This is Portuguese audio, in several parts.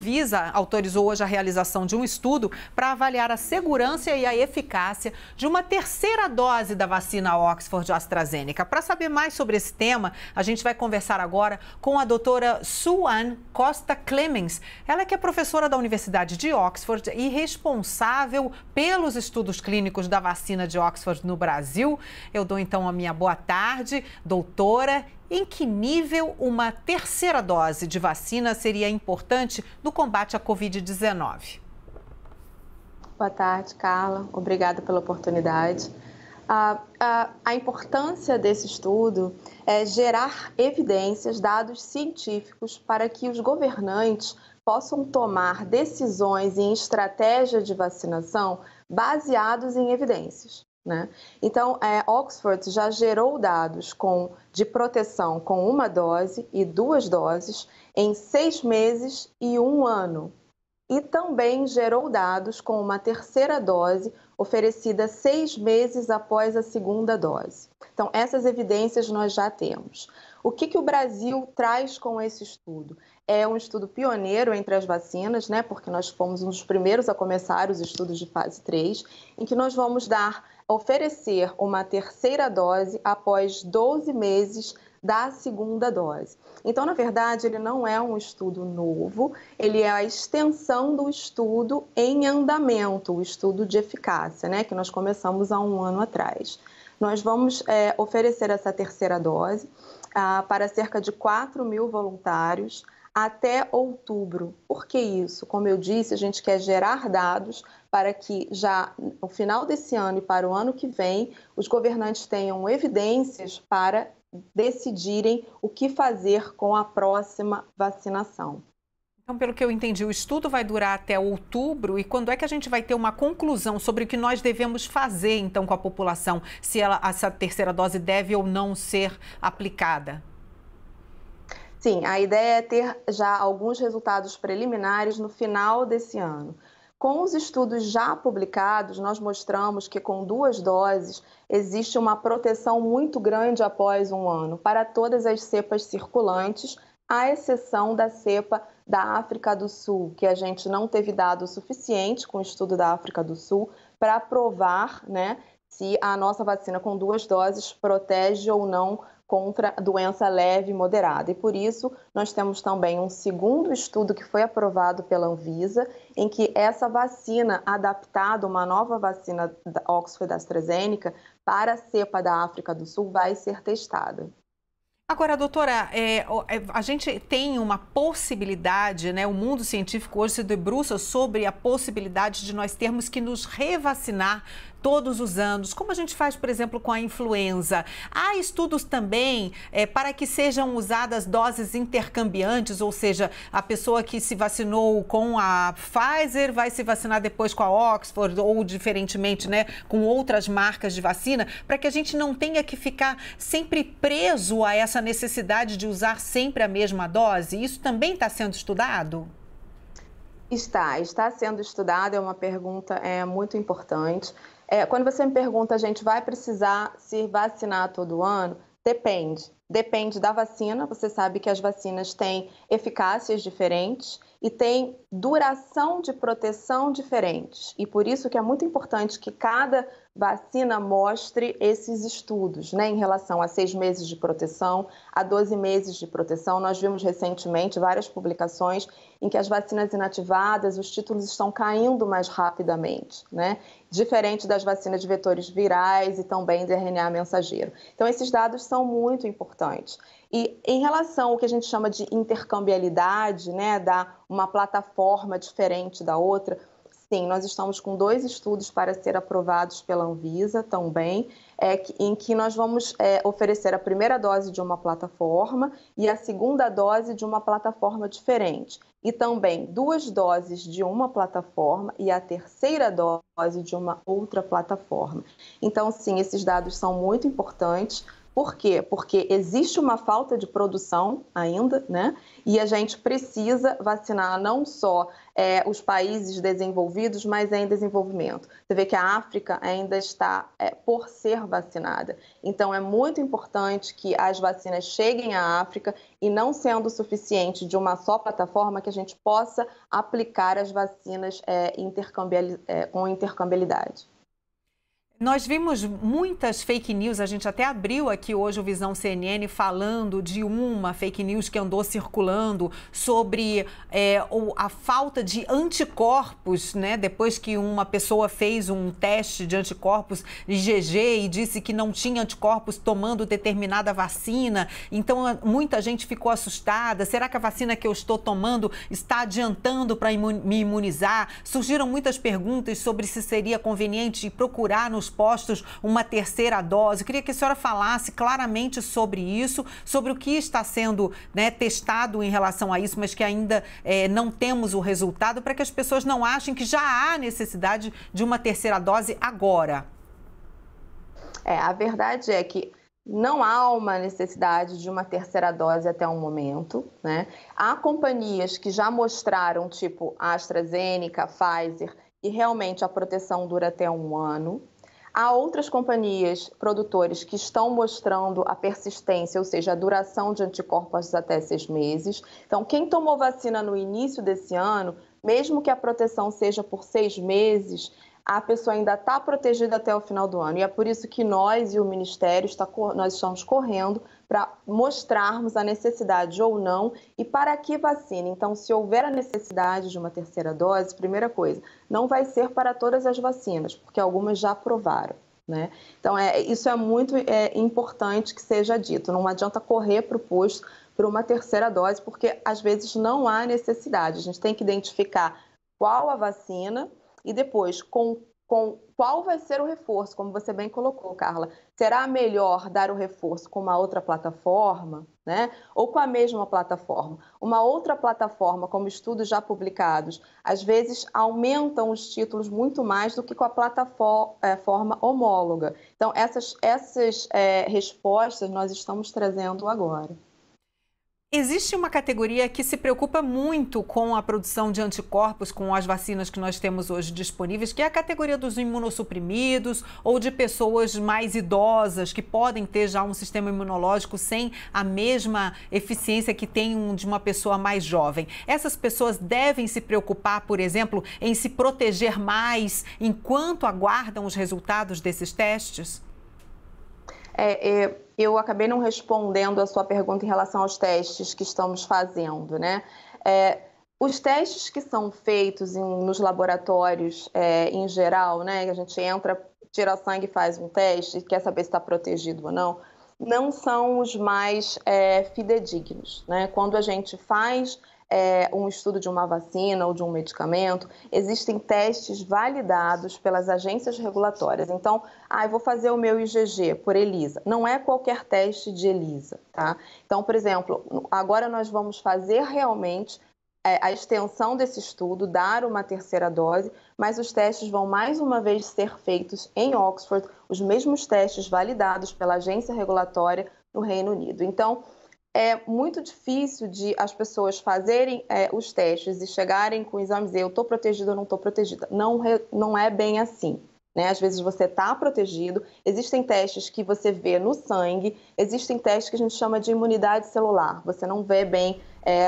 Anvisa autorizou hoje a realização de um estudo para avaliar a segurança e a eficácia de uma terceira dose da vacina Oxford AstraZeneca. Para saber mais sobre esse tema, a gente vai conversar agora com a doutora Sue-Ann Costa Clemens. Ela que é professora da Universidade de Oxford e responsável pelos estudos clínicos da vacina de Oxford no Brasil. Eu dou então a minha boa tarde, doutora. Em que nível uma terceira dose de vacina seria importante no combate à Covid-19? Boa tarde, Carla. Obrigada pela oportunidade. A importância desse estudo é gerar evidências, dados científicos para que os governantes possam tomar decisões em estratégia de vacinação baseados em evidências. Então, Oxford já gerou dados de proteção com uma dose e 2 doses em 6 meses e 1 ano. E também gerou dados com uma terceira dose oferecida 6 meses após a segunda dose. Então, essas evidências nós já temos. O que o Brasil traz com esse estudo? É um estudo pioneiro entre as vacinas, porque nós fomos um dos primeiros a começar os estudos de fase 3, em que nós vamos oferecer uma terceira dose após 12 meses da segunda dose. Então, na verdade, ele não é um estudo novo, ele é a extensão do estudo em andamento, o estudo de eficácia, que nós começamos há 1 ano atrás. Nós vamos oferecer essa terceira dose para cerca de 4.000 voluntários até outubro. Por que isso? Como eu disse, a gente quer gerar dados para que já no final desse ano e para o ano que vem, os governantes tenham evidências para decidirem o que fazer com a próxima vacinação. Então, pelo que eu entendi, o estudo vai durar até outubro. E quando é que a gente vai ter uma conclusão sobre o que nós devemos fazer, então, com a população? Se essa terceira dose deve ou não ser aplicada? Sim, a ideia é ter já alguns resultados preliminares no final desse ano. Com os estudos já publicados, nós mostramos que com 2 doses existe uma proteção muito grande após 1 ano para todas as cepas circulantes, à exceção da cepa da África do Sul, que a gente não teve dado suficiente com o estudo da África do Sul para provar, se a nossa vacina com 2 doses protege ou não contra doença leve e moderada. E por isso, nós temos também um segundo estudo que foi aprovado pela Anvisa, em que essa vacina adaptada, uma nova vacina da Oxford AstraZeneca, para a cepa da África do Sul, vai ser testada. Agora, doutora, a gente tem uma possibilidade, o mundo científico hoje se debruça sobre a possibilidade de nós termos que nos revacinar todos os anos, como a gente faz, por exemplo, com a influenza. Há estudos também para que sejam usadas doses intercambiantes, ou seja, a pessoa que se vacinou com a Pfizer vai se vacinar depois com a Oxford ou diferentemente, com outras marcas de vacina, para que a gente não tenha que ficar sempre preso a essa necessidade de usar sempre a mesma dose. Isso também está sendo estudado? Está sendo estudado, é uma pergunta muito importante. Quando você me pergunta, a gente vai precisar se vacinar todo ano? Depende. Depende da vacina. Você sabe que as vacinas têm eficácias diferentes e têm duração de proteção diferentes. E por isso que é muito importante que cada vacina mostre esses estudos, em relação a 6 meses de proteção, a 12 meses de proteção. Nós vimos recentemente várias publicações em que as vacinas inativadas, os títulos estão caindo mais rapidamente, diferente das vacinas de vetores virais e também de RNA mensageiro. Então, esses dados são muito importantes. E em relação ao que a gente chama de intercambiabilidade, dar uma plataforma diferente da outra, sim, nós estamos com 2 estudos para ser aprovados pela Anvisa também, em que nós vamos oferecer a primeira dose de uma plataforma e a segunda dose de uma plataforma diferente. E também 2 doses de uma plataforma e a terceira dose de uma outra plataforma. Então, sim, esses dados são muito importantes, Por quê? Porque existe uma falta de produção ainda, né? E a gente precisa vacinar não só os países desenvolvidos, mas em desenvolvimento. Você vê que a África ainda está por ser vacinada. Então, é muito importante que as vacinas cheguem à África e, não sendo suficiente de uma só plataforma, que a gente possa aplicar as vacinas com intercambiabilidade. Nós vimos muitas fake news, a gente até abriu aqui hoje o Visão CNN falando de uma fake news que andou circulando sobre a falta de anticorpos, né? Depois que uma pessoa fez um teste de anticorpos IgG e disse que não tinha anticorpos tomando determinada vacina. Então, muita gente ficou assustada. Será que a vacina que eu estou tomando está adiantando para me imunizar? Surgiram muitas perguntas sobre se seria conveniente procurar nos postos uma terceira dose. Eu queria que a senhora falasse claramente sobre isso, sobre o que está sendo, né, testado em relação a isso, mas que ainda não temos o resultado, para que as pessoas não achem que já há necessidade de uma terceira dose agora. A verdade é que não há uma necessidade de uma terceira dose até o momento, né? Há companhias que já mostraram, tipo a AstraZeneca, Pfizer, e realmente a proteção dura até 1 ano. Há outras companhias, produtores, que estão mostrando a persistência, ou seja, a duração de anticorpos até 6 meses. Então, quem tomou vacina no início desse ano, mesmo que a proteção seja por 6 meses, a pessoa ainda está protegida até o final do ano. E é por isso que nós e o Ministério nós estamos correndo para mostrarmos a necessidade ou não e para que vacina. Então, se houver a necessidade de uma terceira dose, primeira coisa, não vai ser para todas as vacinas, porque algumas já aprovaram, né? Então, isso é muito importante que seja dito. Não adianta correr para o posto por uma terceira dose, porque às vezes não há necessidade. A gente tem que identificar qual a vacina e depois com qual vai ser o reforço, como você bem colocou, Carla. Será melhor dar o reforço com uma outra plataforma, né? Ou com a mesma plataforma? Uma outra plataforma, como estudos já publicados, às vezes aumentam os títulos muito mais do que com a plataforma homóloga. Então, essas respostas nós estamos trazendo agora. Existe uma categoria que se preocupa muito com a produção de anticorpos com as vacinas que nós temos hoje disponíveis, que é a categoria dos imunossuprimidos ou de pessoas mais idosas que podem ter já um sistema imunológico sem a mesma eficiência que tem de uma pessoa mais jovem. Essas pessoas devem se preocupar, por exemplo, em se proteger mais enquanto aguardam os resultados desses testes? Eu acabei não respondendo a sua pergunta em relação aos testes que estamos fazendo, né? Os testes que são feitos nos laboratórios, em geral, né? A gente entra, tira sangue e faz um teste, quer saber se está protegido ou não, não são os mais fidedignos, né? Quando a gente faz um estudo de uma vacina ou de um medicamento, existem testes validados pelas agências regulatórias. Então, eu vou fazer o meu IgG por ELISA. Não é qualquer teste de ELISA, tá? Então, por exemplo, agora nós vamos fazer realmente a extensão desse estudo, dar uma terceira dose, mas os testes vão mais uma vez ser feitos em Oxford, os mesmos testes validados pela agência regulatória no Reino Unido. Então, é muito difícil de as pessoas fazerem os testes e chegarem com exames e dizer eu estou protegida ou não estou protegida. Não é bem assim, né? Às vezes você está protegido, existem testes que você vê no sangue, existem testes que a gente chama de imunidade celular. Você não vê bem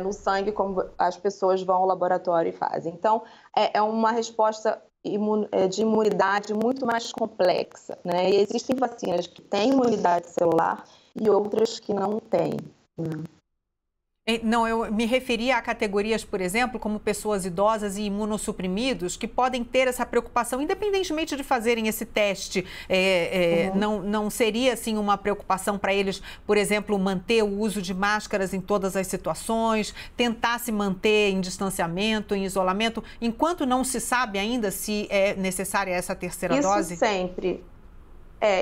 no sangue como as pessoas vão ao laboratório e fazem. Então, é uma resposta de imunidade muito mais complexa, né? E existem vacinas que têm imunidade celular e outras que não têm. Não, eu me referia a categorias, por exemplo, como pessoas idosas e imunossuprimidos, que podem ter essa preocupação, independentemente de fazerem esse teste. Não seria, assim, uma preocupação para eles, por exemplo, manter o uso de máscaras em todas as situações, tentar se manter em distanciamento, em isolamento, enquanto não se sabe ainda se é necessária essa terceira dose?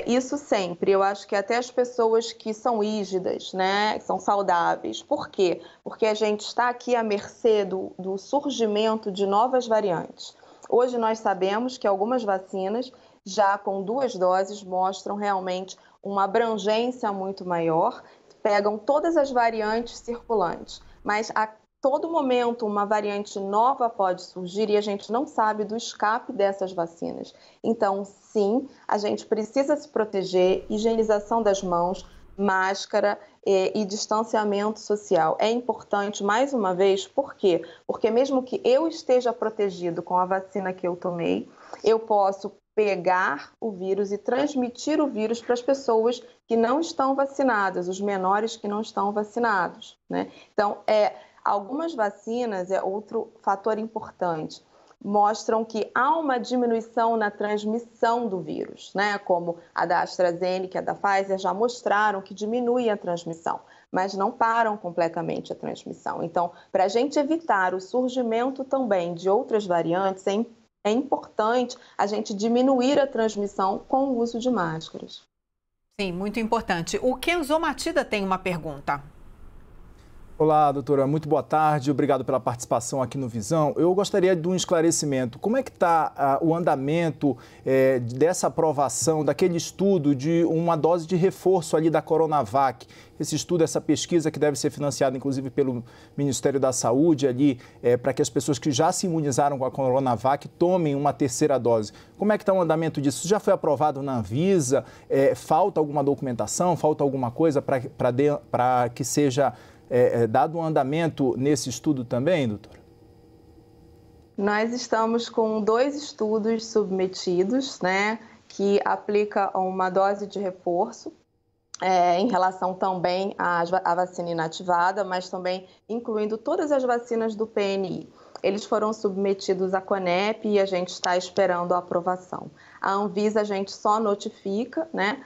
Isso sempre. Eu acho que até as pessoas que são rígidas, né, que são saudáveis. Por quê? Porque a gente está aqui à mercê do surgimento de novas variantes. Hoje nós sabemos que algumas vacinas, já com 2 doses, mostram realmente uma abrangência muito maior, pegam todas as variantes circulantes, mas a todo momento uma variante nova pode surgir e a gente não sabe do escape dessas vacinas. Então, sim, a gente precisa se proteger, higienização das mãos, máscara e distanciamento social. É importante, mais uma vez, por quê? Porque mesmo que eu esteja protegido com a vacina que eu tomei, eu posso pegar o vírus e transmitir o vírus para as pessoas que não estão vacinadas, os menores que não estão vacinados, né? Então, algumas vacinas, é outro fator importante, mostram que há uma diminuição na transmissão do vírus, né? Como a da AstraZeneca e a da Pfizer já mostraram que diminui a transmissão, mas não param completamente a transmissão. Então, para a gente evitar o surgimento também de outras variantes, é importante a gente diminuir a transmissão com o uso de máscaras. Sim, muito importante. O Kenzo Matida tem uma pergunta. Olá, doutora, muito boa tarde, obrigado pela participação aqui no Visão. Eu gostaria de um esclarecimento. Como é que está o andamento dessa aprovação, daquele estudo de uma dose de reforço ali da Coronavac? Esse estudo, essa pesquisa que deve ser financiada, inclusive, pelo Ministério da Saúde ali, para que as pessoas que já se imunizaram com a Coronavac tomem uma terceira dose. Como é que está o andamento disso? Isso já foi aprovado na Anvisa? Falta alguma documentação? Falta alguma coisa para que seja dado um andamento nesse estudo também, doutora? Nós estamos com 2 estudos submetidos, né, que aplica uma dose de reforço em relação também à vacina inativada, mas também incluindo todas as vacinas do PNI. Eles foram submetidos à CONEP e a gente está esperando a aprovação. A Anvisa a gente só notifica, né?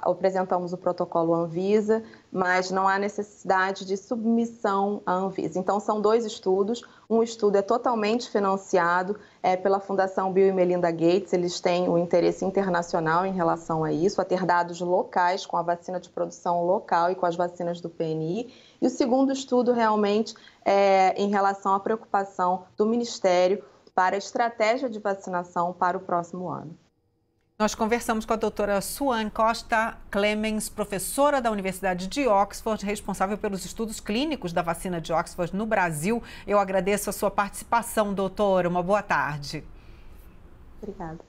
Apresentamos o protocolo Anvisa, mas não há necessidade de submissão à Anvisa. Então, são 2 estudos. Um estudo é totalmente financiado pela Fundação Bill e Melinda Gates. Eles têm um interesse internacional em relação a isso, a ter dados locais com a vacina de produção local e com as vacinas do PNI. E o segundo estudo realmente é em relação à preocupação do Ministério para a estratégia de vacinação para o próximo ano. Nós conversamos com a doutora Suane Costa Clemens, professora da Universidade de Oxford, responsável pelos estudos clínicos da vacina de Oxford no Brasil. Eu agradeço a sua participação, doutora. Uma boa tarde. Obrigada.